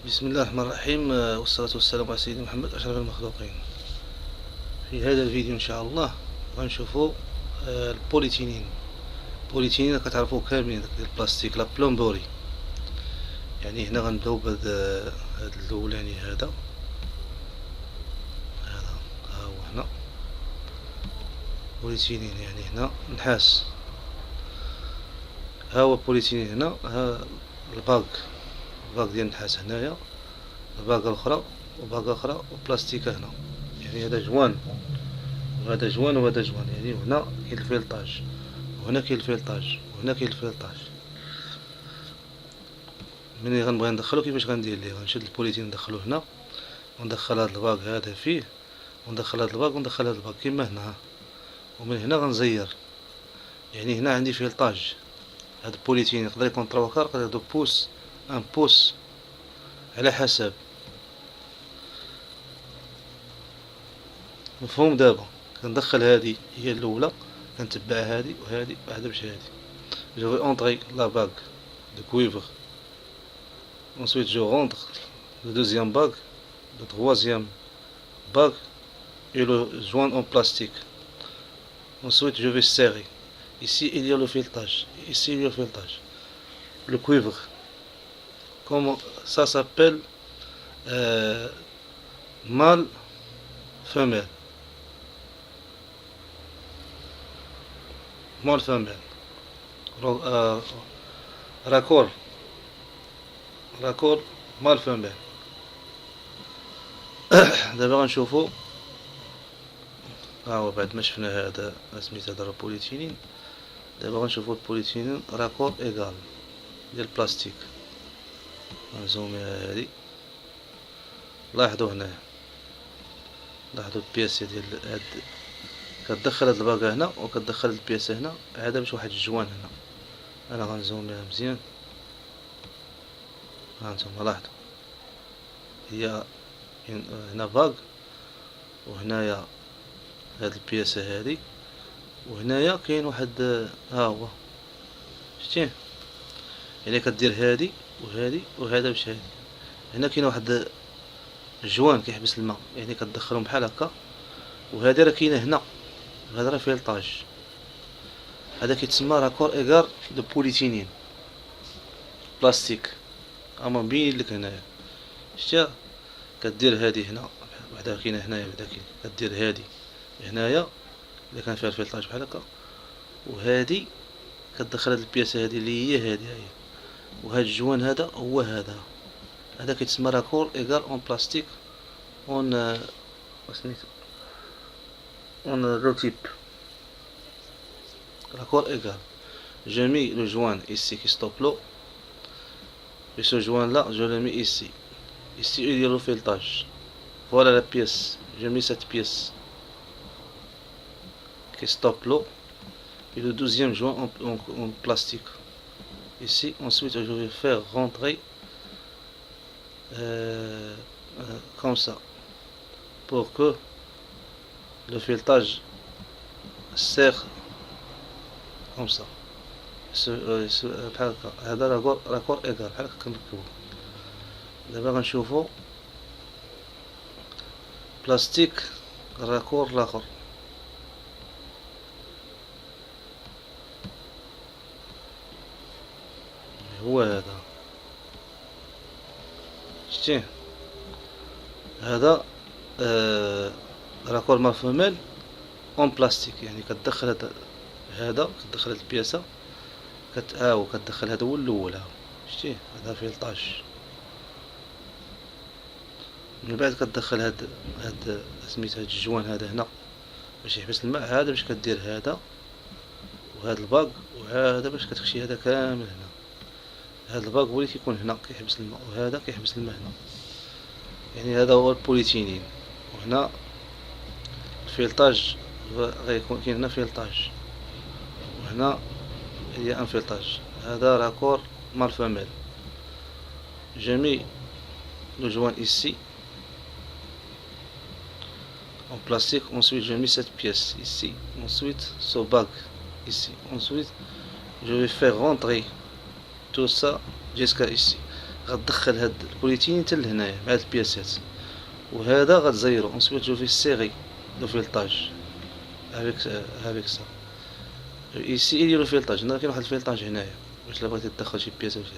بسم الله الرحمن الرحيم، والصلاة والسلام على سيدنا محمد أشرف المخلوقين. في هذا الفيديو إن شاء الله غنشوفو البوليتينين. البوليتينين كتعرفو كاملين، داك البلاستيك لا بلومبوري. يعني هنا غنبداو بهذا الاولاني، هذا ها هو هنا بوليتينين، يعني هنا نحاس. ها هو بوليتينين هنا، ها الباك ديال النحاس هنايا، الباقة الأخرى وباقة أخرى وبلاستيكة هنا. يعني هذا جوان وهذا جوان وهذا جوان، يعني هنا كاين الفيلطاج وهنا كاين الفيلطاج وهنا كاين الفيلطاج. ملي غنبغي ندخلو كيفاش غندير ليه؟ غنشد البوليتين ندخلو هنا وندخل هاد الباك هذا فيه وندخل هاد الباك وندخل هاد الباك كيما هنا، ومن هنا غنزير. يعني هنا عندي فيلطاج. هاد البوليتين يقدر يكون 3 كار، يقدر يكون بوس، ان بوس، على حسب. مفهوم؟ دابا كندخل هادي هي الاولى، كنتبع هادي وهادي واحدة باش هادي. جو في اونطري لا باك دو كويفر. Ensuite, je rentre le deuxième bac, le troisième bac et le joint en plastique. Ensuite, je vais serrer. Ici, il y a le filetage. Ici, il y a le filetage. Le cuivre. Comment ça s'appelle? euh, Mâle, femelle. Mâle, femelle. Raccord. Raccord, mâle, femelle. دابا غنشوفو. ها هو بعد ما شفنا هذا سميت هذا البوليتينين، دابا غنشوفو البوليتينين راكور ايغال ديال البلاستيك. غنزوميها هادي. لاحظوا هنايا، لاحظوا البياسة ديال هاد، كتدخل هاد الباكا هنا وكتدخل البياسة هنا، هذا باش واحد الجوان هنا. انا غنزوميها مزيان. هانتوما لاحظوا، هي هنا باك وهنايا هاد البياسة هادي، وهنايا كاين واحد، ها هو شتيه. يعني كدير هادي وهادي وهذا باش هادي. هنا كاين واحد الجوان كيحبس الماء، يعني كتدخلهم بحال هكا. وهذا راه كاينه هنا، هذا راه فيلطاج. هذا كيتسمى راكور ايغار دو بوليتينين بلاستيك. اما مبين لك هنايا، شتيها؟ كدير هادي هنا بعدا كاينه هنايا، بعدا كدير هادي هنايا الا كان فيها الفيلطاج بحال هكا، وهادي كتدخل هاد البياسه هادي اللي هي هادي هي، وهاد الجوان هذا هو هذا كيتسمى راكور ايغال اون بلاستيك اون سميتو اون لو تيب. راكور ايغال. Je mets le joint ici qui stoppe l'eau, et ce joint là je le mets ici. Ici il y a le filetage. Voilà la pièce, je mets cette pièce qui stoppe l'eau et le deuxième joint en plastique ici. Ensuite je vais faire rentrer comme ça pour que le filetage serre comme ça. بحال هكا. هذا راكور ايغال بحال هكا كنركبو. دابا غنشوفو بلاستيك راكور لاخر. هو هذا، شتيه؟ هذا راكور مال فوميل اون بلاستيك. يعني كتدخل هذا كتدخل هاد البياسة، كتدخل هذا هو الاول. ها شتيه؟ هذا فيلطاج. من بعد كتدخل هاد سميت هاد الجوان هذا هنا باش يحبس الماء. هذا باش كدير هذا، وهذا الباك، وهذا باش كتخشي هذا كامل هنا. هذا الباك هو اللي كيكون هنا كيحبس الماء، وهذا كيحبس الماء هنا. يعني هذا هو البوليتينين. وهنا الفيلطاج غيكون كاين هنا فيلطاج، وهنا هي ان فيلطاج. هذا راكور مال فاميل. Je mets le joint ici en plastique. Ensuite je mets cette pièce ici. Ensuite ce bac ici. Ensuite je vais faire rentrer tout ça jusqu'à ici. غتدخل هاد البوليتين حتى لهنايا مع هاد البياسات، وهذا غتزيرو اونسويت جو في سيغي لو فيلطاج افيك سا. ايسي يديرو فيلطاج، هنا كاين واحد الفيلطاج هنايا باش لا بغيتي تدخل شي بياسة ولا.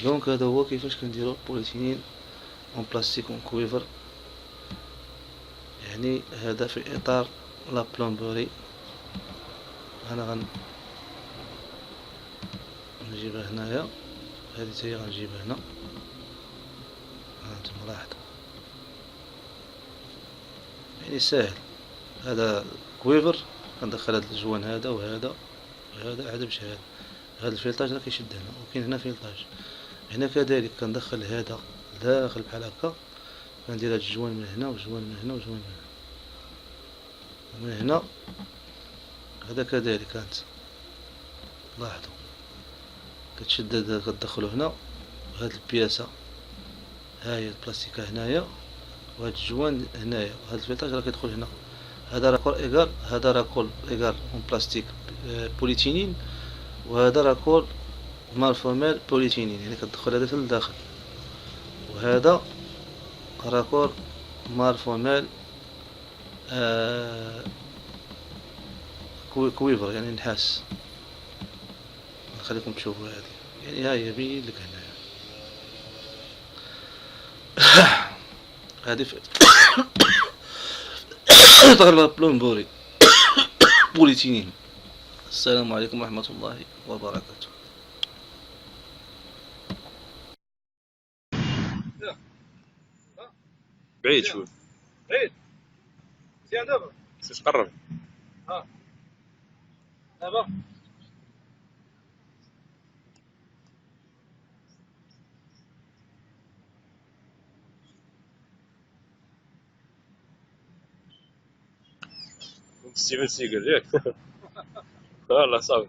دونك هذا هو كيفاش كنديرو بوليتينين اون بلاستيك اون كويفر. يعني هذا في اطار لا بلومبوري. انا غنجيبها هنايا، هذه تاهي غنجيبها هنا، هانتوما لاحظوا يعني ساهل. هذا كويفر كندخل هاد الجوان هذا وهذا وهذا عاد باش هذا الفيلطاج راه كيشد هنا، وكاين هنا فيلطاج هنا كذلك. كندخل هذا داخل بحال هكا، كندير هاد الجوان من هنا وجوان من هنا وجوان من هنا ومن هنا. هذا كذلك هانت لاحظوا كتشد هذا كتدخلو هنا، وهاد البياسة ها هي البلاستيكة هنايا، وهاد الجوان هنايا، وهاد الفيلطاج راه كيدخل هنا. هذا راكور ايكال، هذا راكور ايكال اون بلاستيك بوليتينين، وهذا راكور مالفورميل بوليتينين، يعني كتدخل هذا للداخل. وهذا راكور مالفورميل آه كويفر يعني نحاس. نخليكم تشوفوا هذه، يعني ها هي بين لك هنايا. هذه في اطار بلومبوري بوليتينين. السلام عليكم ورحمة الله وبركاته. بعيد شوي. بعيد مزيان دابا. خصك تقرب. ها دابا 7 سيجل ياك. والله صافي.